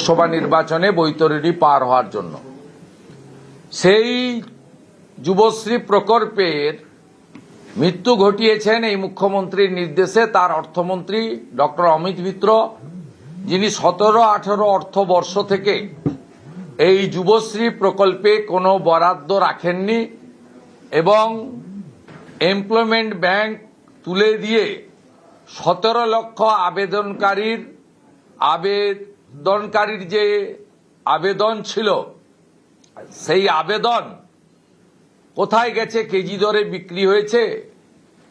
লোকসভা নির্বাচনে বৈতরণী পার হওয়ার জন্য। সেই যুবশ্রী প্রকল্পের মৃত্যু ঘটিয়েছেন এই মুখ্যমন্ত্রীর নির্দেশে তার অর্থমন্ত্রী ডক্টর অমিত মিত্র, যিনি 17-18 অর্থবর্ষ থেকে এই যুবশ্রী প্রকল্পে কোনো বরাদ্দ রাখেননি এবং এমপ্লয়মেন্ট ব্যাংক তুলে দিয়ে 17 লক্ষ আবেদনকারীর যে আবেদন ছিল সেই আবেদন কোথায় গেছে, কেজি দরে বিক্রি হয়েছে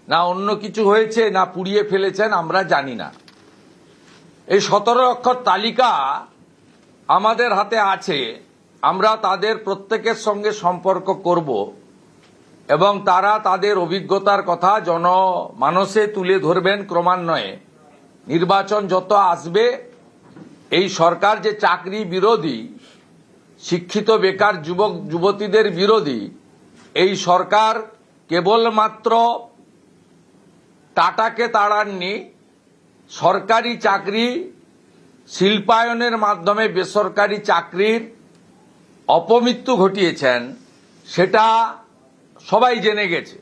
না অন্য কিছু হয়েছে না পুড়িয়ে ফেলেছেন আমরা জানি না। এই 17 লক্ষর তালিকা আমাদের হাতে আছে, আমরা তাদের প্রত্যেকের সঙ্গে সম্পর্ক করব এবং তারা তাদের অভিজ্ঞতার কথা জনমানসে তুলে ধরবেন ক্রমান্বয়ে। নির্বাচন যত আসবে এই সরকার যে চাকরি বিরোধী, শিক্ষিত বেকার যুবক যুবতীদের বিরোধী, এই সরকার কেবলমাত্র টাটাকে তাড়াননি, সরকারি চাকরি শিল্পায়নের মাধ্যমে বেসরকারি চাকরির অপমৃত্যু ঘটিয়েছেন সেটা সবাই জেনে গেছে।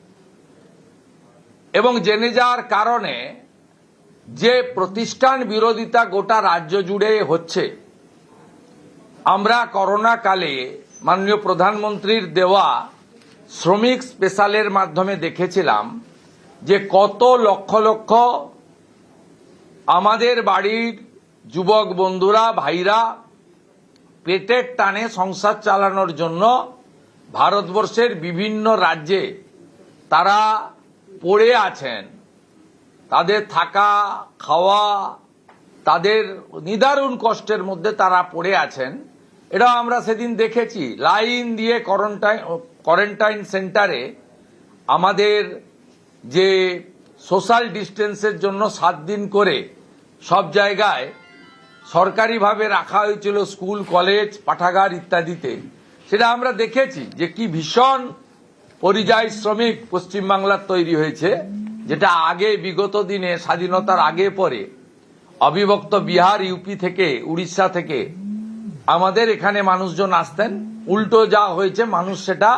এবং জেনে যাওয়ার কারণে যে প্রতিষ্ঠান বিরোধিতা গোটা রাজ্য জুড়ে হচ্ছে, আমরা করোনা কালে মাননীয় প্রধানমন্ত্রীর দেওয়া শ্রমিক স্পেশালের মাধ্যমে দেখেছিলাম যে কত লক্ষ লক্ষ আমাদের বাড়ির যুবক বন্ধুরা ভাইরা পেটের টানে সংসার চালানোর জন্য ভারতবর্ষের বিভিন্ন রাজ্যে তারা পড়ে আছেন, তাদের থাকা খাওয়া তাদের নিদারুণ কষ্টের মধ্যে তারা পড়ে আছেন। এটা আমরা সেদিন দেখেছি, লাইন দিয়ে কোয়ারেন্টাইন সেন্টারে আমাদের যে সোশ্যাল ডিস্টেন্সের জন্য 7 দিন করে সব জায়গায় সরকারিভাবে রাখা হয়েছিল, স্কুল কলেজ পাঠাগার ইত্যাদিতে, সেটা আমরা দেখেছি যে কি ভীষণ পরিযায়ী শ্রমিক পশ্চিমবাংলার তৈরি হয়েছে, যেটা আগে বিগত দিনে স্বাধীনতার আগে পরে অবিভক্ত বিহার, ইউপি থেকে, উড়িষ্যা থেকে আমাদের এখানে মানুষজন আসতেন। উল্টো যা হয়েছে, মানুষ সেটা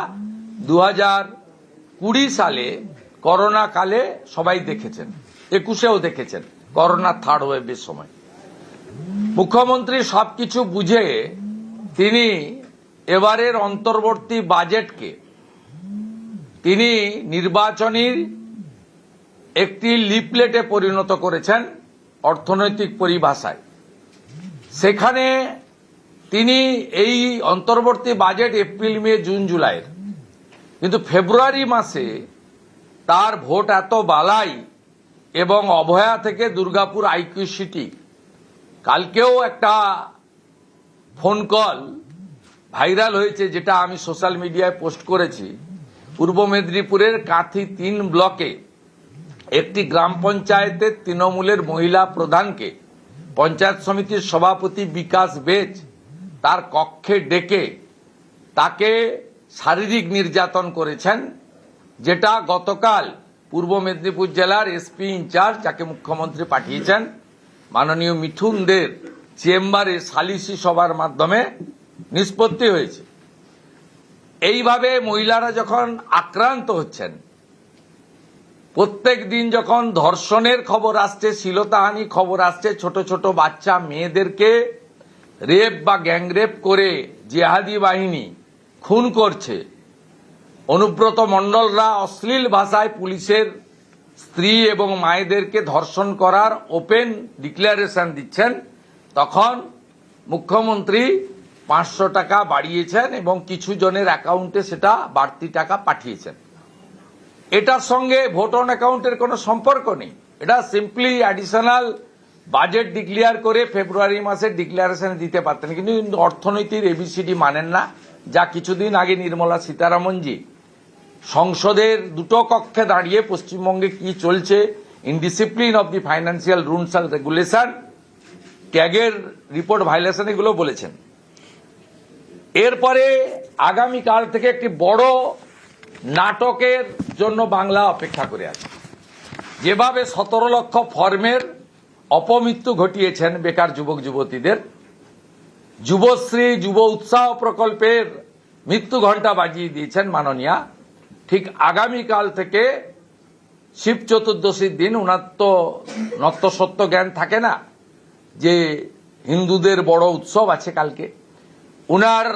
2020 সালে করোনা কালে সবাই দেখেছেন, 21-এও দেখেছেন করোনার 3rd ওয়েভের সময়। মুখ্যমন্ত্রী সবকিছু বুঝে তিনি এবারের অন্তর্বর্তী বাজেটকে তিনি নির্বাচনীর একটি লিফলেটে পরিণত করেছেন অর্থনৈতিক পরিভাষায়। সেখানে তিনি এই অন্তর্বর্তী বাজেট এপ্রিল মে জুন জুলাইয়ের, কিন্তু ফেব্রুয়ারি মাসে তার ভোট এত বালাই এবং অভয়া থেকে দুর্গাপুর আইকিউ সিটি, কালকেও একটা ফোন কল ভাইরাল হয়েছে যেটা আমি সোশ্যাল মিডিয়ায় পোস্ট করেছি। পূর্ব মেদিনীপুরের কাঁথি 3 ব্লকে একটি গ্রাম পঞ্চায়েতের তৃণমূলের মহিলা প্রধানকে পঞ্চায়েত সমিতির সভাপতি বিকাশ বেজ তার কক্ষে ডেকে তাকে শারীরিক নির্যাতন করেছেন, যেটা গতকাল পূর্ব মেদিনীপুর জেলার এসপি ইনচার্জ, যাকে মুখ্যমন্ত্রী পাঠিয়েছেন, মাননীয় মিঠুন দের চেম্বারে সালিসি সভার মাধ্যমে নিষ্পত্তি হয়েছে। এইভাবে মহিলারা যখন আক্রান্ত হচ্ছেন, প্রত্যেক দিন যখন ধর্ষণের খবর আসছে, শ্লীলতাহানি খবর আসছে, ছোট ছোট বাচ্চা মেয়েদেরকে রেপ বা গ্যাংরেপ করে জিহাদি বাহিনী খুন করছে, অনুব্রত মণ্ডলরা অশ্লীল ভাষায় পুলিশের স্ত্রী এবং মায়েদেরকে ধর্ষণ করার ওপেন ডিক্লারেশন দিচ্ছেন, তখন মুখ্যমন্ত্রী 500 টাকা বাড়িয়েছেন এবং কিছু জনের অ্যাকাউন্টে সেটা বাড়তি টাকা পাঠিয়েছেন। এটার সঙ্গে ভোট অন অ্যাকাউন্টের কোনো সম্পর্ক নেই, এটা সিম্পলি অ্যাডিশনাল বাজেট ডিক্লেয়ার করে ফেব্রুয়ারি মাসে ডিক্লারেশন দিতে পারতেন, কিন্তু অর্থনীতির এবিসিডি মানেন না। যা কিছুদিন আগে নির্মলা সীতারামনজি সংসদের 2টো কক্ষে দাঁড়িয়ে পশ্চিমবঙ্গে কি চলছে, indiscipline of the financial rules and regulation, ক্যাগের রিপোর্ট ভায়োলেশন, এগুলো বলেছেন। এরপরে আগামীকাল থেকে একটি বড় নাটকের জন্য বাংলা অপেক্ষা করে আছে। যেভাবে 17 লক্ষ ফর্মের অপমৃত্যু ঘটিয়েছেন বেকার যুবক যুবতীদের, যুবশ্রী যুব উৎসাহ প্রকল্পের মৃত্যু ঘণ্টা বাজিয়ে দিয়েছেন মাননীয়া। ঠিক আগামীকাল থেকে শিব চতুর্দশীর দিন ওনার তো নত্যসত্য জ্ঞান থাকে না যে হিন্দুদের বড় উৎসব আছে কালকে। উনার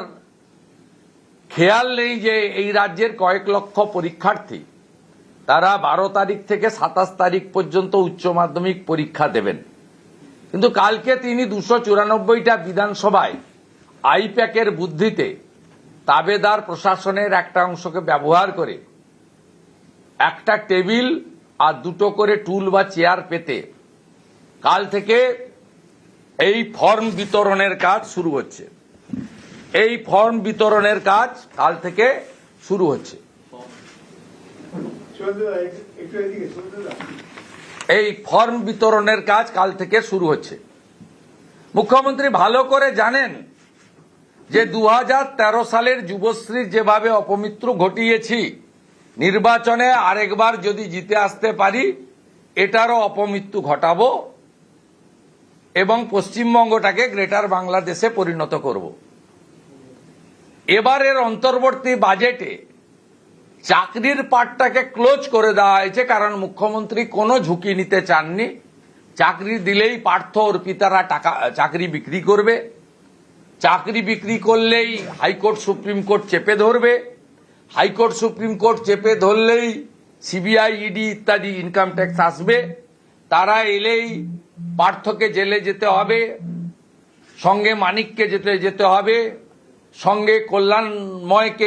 খেয়াল নেই যে এই রাজ্যের কয়েক লক্ষ পরীক্ষার্থী তারা 12 তারিখ থেকে 27 তারিখ পর্যন্ত উচ্চ মাধ্যমিক পরীক্ষা দেবেন। কিন্তু কালকে তিনি 294টা বিধানসভায় আইপ্যাকের বুদ্ধিতে তাবেদার প্রশাসনের একটা অংশকে ব্যবহার করে একটা টেবিল আর 2টো করে টুল বা চেয়ার পেতে কাল থেকে এই ফর্ম বিতরণের কাজ শুরু হচ্ছে। এই ফর্ম বিতরণের কাজ কাল থেকে শুরু হচ্ছে। এই ফর্ম বিতরণের কাজ কাল থেকে শুরু হচ্ছে। মুখ্যমন্ত্রী ভালো করে জানেন যে 2013 সালের যুবশ্রীর যেভাবে অপমৃত্যু ঘটিয়েছি, নির্বাচনে আরেকবার যদি জিতে আসতে পারি এটারও অপমৃত্যু ঘটাবো এবং পশ্চিমবঙ্গটাকে গ্রেটার বাংলাদেশে পরিণত করব। এবারের অন্তর্বর্তী বাজেটে চাকরির পাটটাকে ক্লোজ করে দেওয়া হয়েছে, কারণ মুখ্যমন্ত্রী কোনো ঝুঁকি নিতে চাননি। চাকরি দিলেই পার্থ অর্পিতারা চাকরি বিক্রি করবে, চাকরি বিক্রি করলেই হাইকোর্ট সুপ্রিম কোর্ট চেপে ধরবে, হাইকোর্ট সুপ্রিম কোর্ট চেপে ধরলেই সিবিআই ইডি ইত্যাদি ইনকাম ট্যাক্স আসবে, তারা এলেই পার্থকে জেলে যেতে হবে, সঙ্গে মানিককে যেতে হবে, সঙ্গে কল্যাণময়কে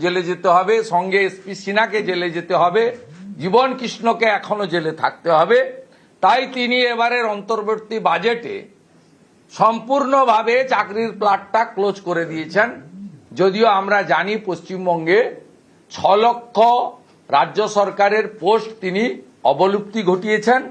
জেলে যেতে হবে, সঙ্গে এসপি সিনহাকে জেলে যেতে হবে, জীবন কৃষ্ণকে এখনো জেলে থাকতে হবে। তাই তিনি এবারের অন্তর্বর্তী বাজেটে সম্পূর্ণভাবে চাকরির প্লাটটা ক্লোজ করে দিয়েছেন। যদিও আমরা জানি পশ্চিমবঙ্গে 6 লক্ষ রাজ্য সরকারের পোস্ট তিনি অবলুপ্তি ঘটিয়েছেন।